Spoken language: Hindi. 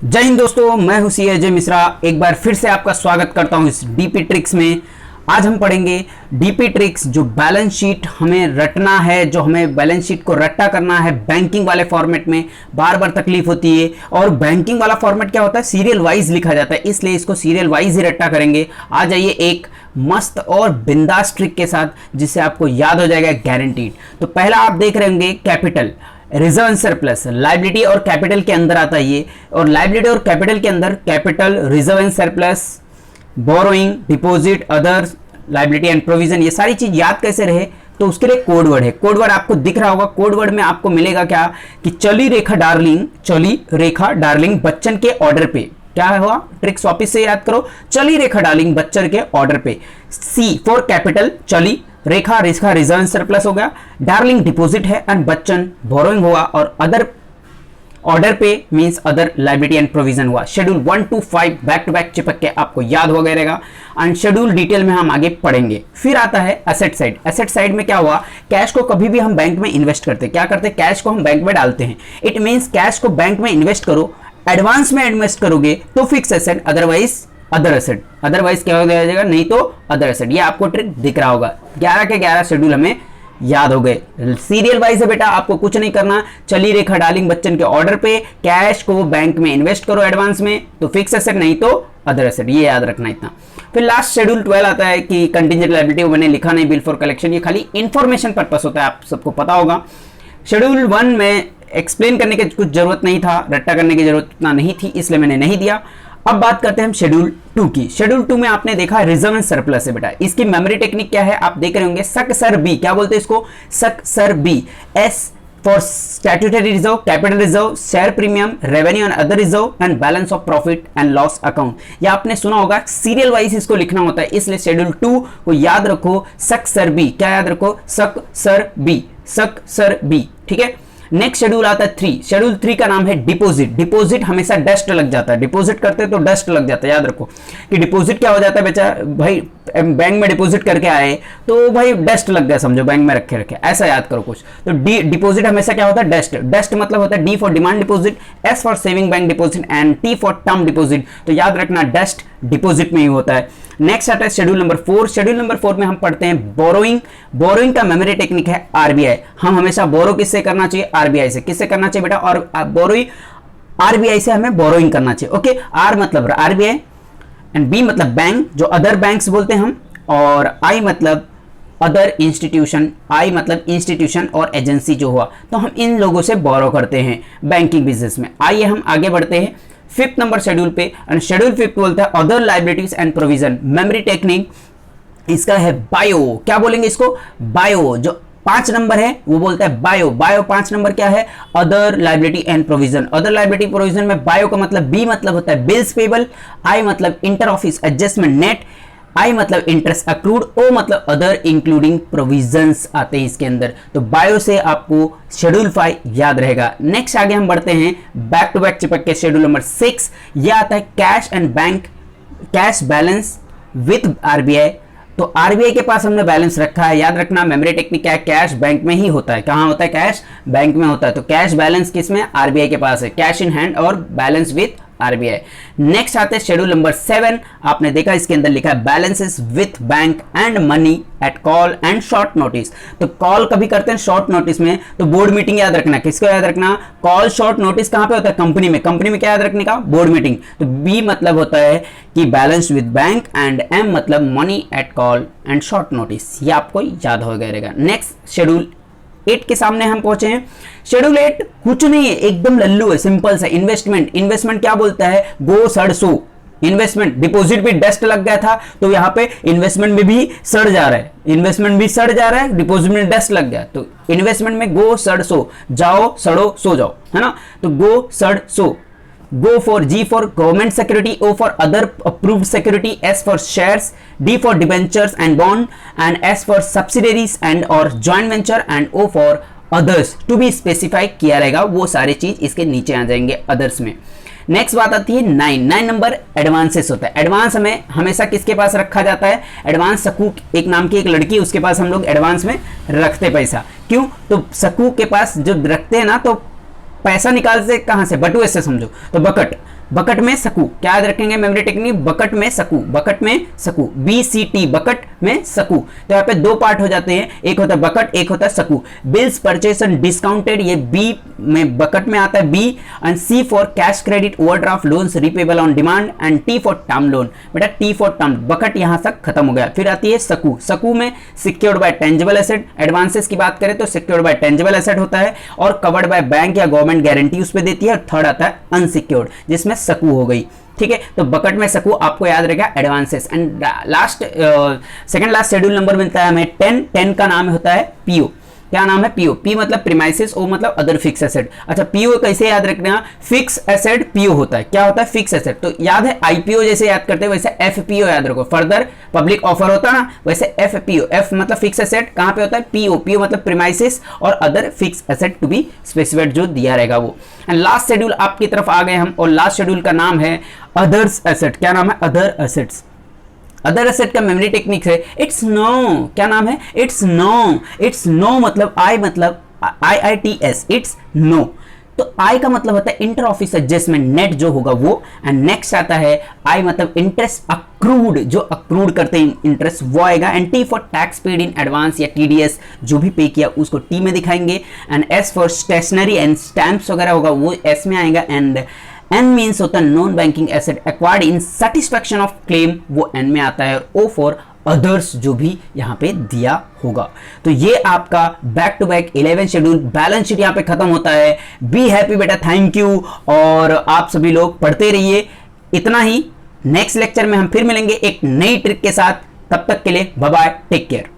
जय हिंद दोस्तों, मैं हूं सी अजय मिश्रा। एक बार फिर से आपका स्वागत करता हूं इस डीपी ट्रिक्स में। आज हम पढ़ेंगे डीपी ट्रिक्स, जो बैलेंस शीट हमें रटना है, जो हमें बैलेंस शीट को रट्टा करना है बैंकिंग वाले फॉर्मेट में। बार बार तकलीफ होती है, और बैंकिंग वाला फॉर्मेट क्या होता है, सीरियल वाइज लिखा जाता है, इसलिए इसको सीरियल वाइज ही रट्टा करेंगे। आ जाइए एक मस्त और बिंदास ट्रिक के साथ, जिससे आपको याद हो जाएगा गारंटीड। तो पहला आप देख रहे होंगे capital, reserve and surplus, liability और कैपिटल के अंदर आता है ये। और लाइबिलिटी और कैपिटल के अंदर capital, reserve and surplus, borrowing, deposit, others, liability and provision, ये सारी चीज याद कैसे रहे, तो उसके लिए कोड वर्ड है। कोड वर्ड आपको दिख रहा होगा। कोड वर्ड में आपको मिलेगा क्या कि चली रेखा डार्लिंग बच्चन के ऑर्डर पे। क्या हुआ, ट्रिक्स वापिस से याद करो। चली रेखा डार्लिंग बच्चन के ऑर्डर पे। सी फॉर कैपिटल, चली रेखा रिजर्व सरप्लस हो गया, डार्लिंग डिपॉजिट है, एंड बच्चन बोरोइंग हुआ, और अदर ऑर्डर पे means other liability and provision हुआ। Schedule 1 to 5 back to back चिपक के आपको याद हो गया रहेगा, एंड शेड्यूल डिटेल में हम आगे पढ़ेंगे। फिर आता है एसेट साइड। एसेट साइड में क्या हुआ, कैश को कभी भी हम बैंक में इन्वेस्ट करते हैं। क्या करते हैं, कैश को हम बैंक में डालते हैं। इट मींस कैश को बैंक में इन्वेस्ट करो, एडवांस में इन्वेस्ट करोगे तो fix asset, otherwise other asset. Otherwise क्या हो जाएगा, नहीं तो अदर एसेट। ये आपको ट्रिक दिख रहा होगा। 11 के 11 शेड्यूल हमें याद हो गए। सीरियल वाइज है बेटा, आपको कुछ नहीं करना। चली रेखा डार्लिंग बच्चन के ऑर्डर पे, कैश को बैंक में इन्वेस्ट करो एडवांस में तो फिक्स एसेट, नहीं तो अदर एसेट। ये याद रखना इतना। फिर लास्ट शेड्यूल 12 आता है कि कंटीजेंट लायबिलिटी, मैंने लिखा नहीं, बिल फॉर कलेक्शन। ये खाली इंफॉर्मेशन पर्पस होता है, आप सबको पता होगा। शेड्यूल 1 में एक्सप्लेन करने की कुछ जरूरत नहीं था, रट्टा करने की जरूरत इतना नहीं थी, इसलिए मैंने नहीं दिया। अब बात करते हैं हम शेड्यूल 2 की। शेड्यूल 2 में आपने देखा रिजर्व एंड सरप्लस है बेटा। इसकी मेमोरी टेक्निक क्या है, आप देख रहे होंगे। सक सर बी, क्या बोलते हैं इसको, सक सर बी। S for statutory reserve, capital reserve, share premium, revenue and other reserve, and balance of profit and loss account. या आपने सुना होगा सीरियल वाइज इसको लिखना होता है, इसलिए शेड्यूल 2 को याद रखो सक सर बी। क्या याद रखो, सक सर बी, सक सर बी, ठीक है। नेक्स्ट शेड्यूल आता है 3। शेड्यूल 3 का नाम है डिपॉजिट। डिपॉजिट हमेशा डस्ट लग जाता है, डिपॉजिट करते तो डस्ट लग जाता है। याद रखो कि डिपॉजिट क्या हो जाता है बेचा, भाई बैंक में डिपॉजिट करके आए तो भाई डस्ट लग गया, समझो बैंक में रखे रखे, ऐसा याद करो कुछ। तो डिपॉजिट हमेशा क्या होता है, डस्ट। डस्ट मतलब होता है D for demand deposit, S for saving bank deposit, and T for term deposit. तो याद रखना डस्ट डिपॉजिट में ही होता है। नेक्स्ट आता है शेड्यूल नंबर 4। शेड्यूल नंबर 4 में हम पढ़ते हैं बोरोइंग। बोरोइंग का मेमोरी टेक्निक है आरबीआई। हम हमेशा बोरो किससे करना चाहिए, आरबीआई से। किससे करना चाहिए बेटा, और बोरोइंग आरबीआई से हमें बोरोइंग करना चाहिए। ओके, आर मतलब आरबीआई, एंड बी मतलब बैंक, जो अदर बैंक्स बोलते हैं हम, और आई मतलब अदर इंस्टीट्यूशन। आई मतलब इंस्टीट्यूशन और एजेंसी जो हुआ, तो हम इन लोगों से बोरो करते हैं बैंकिंग बिजनेस में। आइए हम आगे बढ़ते हैं 5th नंबर शेड्यूल पे, एंड शेड्यूल 5 बोलता है other liabilities and provision. Memory technique इसका है बायो। क्या बोलेंगे इसको, बायो। जो 5 नंबर है वो बोलता है बायो। बायो 5 नंबर क्या है, other liability and provision. Other liability provision में बायो का मतलब, बी मतलब होता है बिल्स पेबल, आई मतलब इंटर ऑफिस एडजस्टमेंट नेट, आई मतलब इंटरेस्ट अक्रूड, ओ मतलब अदर इंक्लूडिंग प्रोविजंस आते हैं इसके अंदर। तो बायो से आपको शेड्यूल 5 याद रहेगा। नेक्स्ट आगे हम बढ़ते हैं बैक टू बैक चिपक के शेड्यूल नंबर 6। यह आता है cash and bank, cash balance with RBI. तो आरबीआई के पास हमने बैलेंस रखा है, याद रखना। मेमोरी टेक्निक क्या है, कैश बैंक में ही होता है। कहां होता है, कैश बैंक में होता है। तो कैश बैलेंस किस में, आरबीआई के पास है, कैश इन हैंड और बैलेंस विद आरबीआई। नेक्स्ट आते हैं शेड्यूल नंबर 7। आपने देखा इसके अंदर लिखा है balances with bank and money at call and short notice. तो कॉल कभी करते हैं शॉर्ट नोटिस में, तो बोर्ड मीटिंग याद रखना। किसको याद रखना, कॉल शॉर्ट नोटिस कहां पे होता है, कंपनी में। कंपनी में क्या याद रखने का, बोर्ड मीटिंग। तो बी मतलब होता है कि balance with bank, and M मतलब money at call and short notice. ये आपको याद हो गया रहेगा। नेक्स्ट शेड्यूल 8 के सामने हम पहुंचे हैं। शेड्यूल 8 कुछ नहीं है, एकदम लल्लू है, सिंपल सा। इन्वेस्टमेंट। इन्वेस्टमेंट क्या बोलता है, गो सड़ सो। इन्वेस्टमेंट, डिपॉजिट भी डस्ट लग गया था, तो यहां पे इन्वेस्टमेंट में भी सड़ जा रहा है। इन्वेस्टमेंट भी सड़ जा रहा है, डिपॉजिट में डस्ट लग गया, तो इन्वेस्टमेंट में गो सड़ सो, जाओ सड़ो सो जाओ, है ना। तो गो सड़ सो। Go for G for government security, O for other approved security, S for shares, D for debentures and bond, and S for subsidiaries and or joint venture, and O for others to be specify किया रहेगा। वो सारे चीज इसके नीचे आ जाएंगे others में। नेक्स्ट बात आती है 9 नंबर एडवांसेस होता है। एडवांस हमें हमेशा किसके पास रखा जाता है, एडवांस सकू एक नाम की एक लड़की, उसके पास हम लोग एडवांस में रखते पैसा। क्यों, तो सकू के पास जो रखते हैं ना, तो पैसा निकालते कहां से, बटुए से समझो। तो बकट बकट में सकू, क्या याद रखेंगे मेमोरी टेक्निक, बकट में सकू, बकट में सकू, BCT बकट में सकू। तो यहाँ पे दो पार्ट हो जाते हैं, एक होता है बकट, एक होता है सकू। बिल्स परचेस एंड डिस्काउंटेड, ये बी में बकट में आता है B, and C for cash credit overdraft loans repayable on demand, and T for term loan. बेटा टी फॉर टर्म, बकट यहां तक खत्म हो गया। फिर आती है सकू, सकू में secured by tangible asset, advances की बात करें तो सिक्योर्ड बाय टेंजिबल एसेट होता है और कवर्ड बाय बैंक या गवर्नमेंट गारंटी उस पर देती है। और थर्ड आता है अनसिक्योर्ड, जिसमें सकू हो गई। ठीक है, तो बकट में सकू आपको याद रहेगा advances. And last second last schedule number मिलता है हमें 10 का नाम होता है पीओ। क्या नाम है, पीओ। पी मतलब प्रीमाइसेस, ओ मतलब अदर फिक्स एसेट। अच्छा, पीओ कैसे याद रखना, फिक्स एसेट पीओ होता है। क्या होता है, फिक्स एसेट। तो याद है आईपीओ जैसे याद करते हैं वैसे एफपीओ याद रखो, फर्दर पब्लिक ऑफर होता है ना, वैसे एफपीओ। एफ मतलब फिक्स एसेट, कहां पे होता है, पीओ। पीओ मतलब प्रीमाइसेस और other fix asset to be specified, जो दिया रहेगा वो। एंड लास्ट शेड्यूल आपकी तरफ आ गए हम, और लास्ट शेड्यूल का नाम है अदर्स एसेट। क्या नाम है, अदर एसेट्स। अदर एसेट का मेमोरी टेक्निक है इट्स नो। क्या नाम है, इट्स नो। इट्स नो मतलब आई, मतलब IITS, इट्स नो। तो आई का मतलब होता है इंटर ऑफिस एडजस्टमेंट, नेट जो होगा वो। एंड नेक्स्ट आता है आई मतलब इंटरेस्ट अक्रूड, जो अक्रूड करते हैं इंटरेस्ट वो आएगा। And T for tax paid in advance या TDS, जो भी पे किया उसको टी में दिखाएंगे। And S for stationery and stamps वगैरह होगा वो एस में आएगा। एंड एन मीन्स होता है non banking asset acquired in satisfaction of claim, वो एन में आता है। और ओ फॉर अदर्स, जो भी यहाँ पे दिया होगा। तो ये आपका back to back 11 schedule balance sheet यहाँ पे खत्म होता है। बी हैप्पी बेटा, थैंक यू। और आप सभी लोग पढ़ते रहिए। इतना ही, नेक्स्ट लेक्चर में हम फिर मिलेंगे एक नई ट्रिक के साथ। तब तक के लिए बाय बाय, टेक केयर।